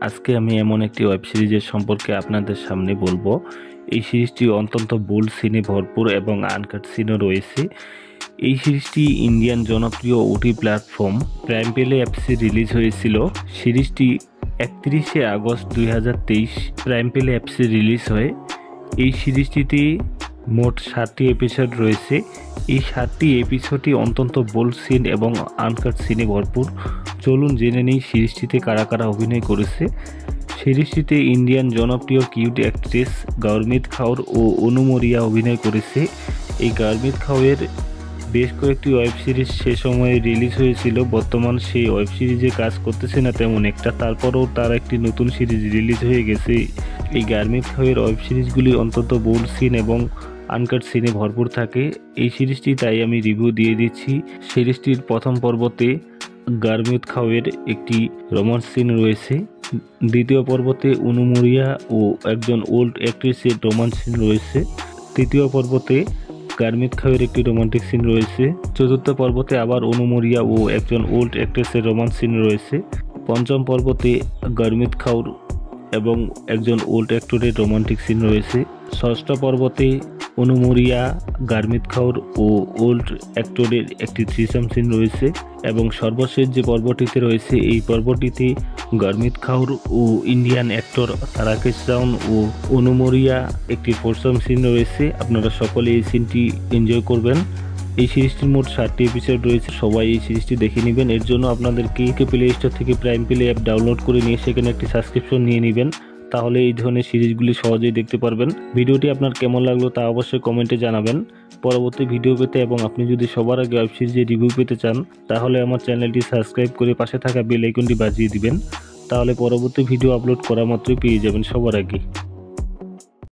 আজকে আমি এমন একটি ওয়েব সিরিজের সম্পর্কে আপনাদের সামনে বলবো। এই সিরিজটি অত্যন্ত বোল্ড সিনে ভরপুর এবং আনকাট সিনও রয়েছে। এই সিরিজটি ইন্ডিয়ান জনপ্রিয় ওটি প্ল্যাটফর্ম প্রাইম পেলে অ্যাপসে রিলিজ হয়েছিল। সিরিজটি 31শে আগস্ট 2023 প্রাইম পেলে অ্যাপসে রিলিজ হয়। এই সিরিজটিতে মোট 7টি এপিসোড রয়েছে। এই 7টি এপিসোডই অত্যন্ত বোল্ড সিন এবং আনকাট সিনে ভরপুর। চলুন জেনে নেই সিরিজটিতে কারা কারা অভিনয় করেছে। সিরিজটিতে ইন্ডিয়ান জনপ্রিয় কিউট অ্যাক্ট্রেস গৌরমিত কাউর ও অনু মরিয়া অভিনয় করেছে। এই গৌরমিত কাউরের বেশ কয়েকটি ওয়েব সিরিজ সে সময়ে রিলিজ হয়েছিল। বর্তমান সেই ওয়েব সিরিজে কাজ করতেছে না তেমন একটা, তারপরেও তার একটি নতুন সিরিজ রিলিজ হয়ে গেছে। এই গৌরমিত কাউরের ওয়েব সিরিজগুলি অন্তত বোল্ড সিন এবং আনকাট সিনে ভরপুর থাকে। এই সিরিজটি তাই আমি রিভিউ দিয়ে দিচ্ছি। সিরিজটির প্রথম পর্বতে গৌরমিত কাউরের একটি রোমান্স সিন রয়েছে। দ্বিতীয় পর্বতে অনু মরিয়া ও একজন ওল্ড অ্যাক্ট্রেসের রোমান্স সিন রয়েছে। তৃতীয় পর্বতে গৌরমিত কাউরের একটি রোমান্টিক সিন রয়েছে। চতুর্থ পর্বতে আবার অনু মরিয়া ও একজন ওল্ড অ্যাক্ট্রেসের রোমান্স সিন রয়েছে। পঞ্চম পর্বতে গৌরমিত কাউর এবং একজন ওল্ড অ্যাক্টরের রোমান্টিক সিন রয়েছে। ষষ্ঠ পর্বতে অনু মরিয়া, গৌরমিত কাউর ও ওল্ড অ্যাক্টরের একটি থ্রিসাম সিন রয়েছে এবং সর্বশেষ যে পর্বটিতে রয়েছে এই পর্বটিতে গৌরমিত কাউর ও ইন্ডিয়ান অ্যাক্টর রাকেশ রাউন ও অনু মরিয়া একটি ফোরসাম সিন রয়েছে। আপনারা সকলে এই সিনটি এনজয় করবেন। এই সিরিজটির মোট 7টি এপিসোড রয়েছে। সবাই এই সিরিজটি দেখে নেবেন। এর জন্য আপনাদেরকে প্লে স্টোর থেকে প্রাইম পেলে অ্যাপ ডাউনলোড করে নিয়ে সেখানে একটি সাবস্ক্রিপশন নিয়ে নেবেন। তাহলে এই ধরনের সিরিজগুলি সহজেই দেখতে পারবেন। ভিডিওটি আপনার কেমন লাগলো তা অবশ্যই কমেন্টে জানাবেন। পরবর্তী ভিডিও পেতে এবং আপনি যদি সবার আগে ওয়েব সিরিজের রিভিউ পেতে চান তাহলে আমার চ্যানেলটি সাবস্ক্রাইব করে পাশে থাকা বেল আইকনটি বাজিয়ে দিবেন। তাহলে পরবর্তী ভিডিও আপলোড করা মাত্রই পেয়ে যাবেন সবার আগে।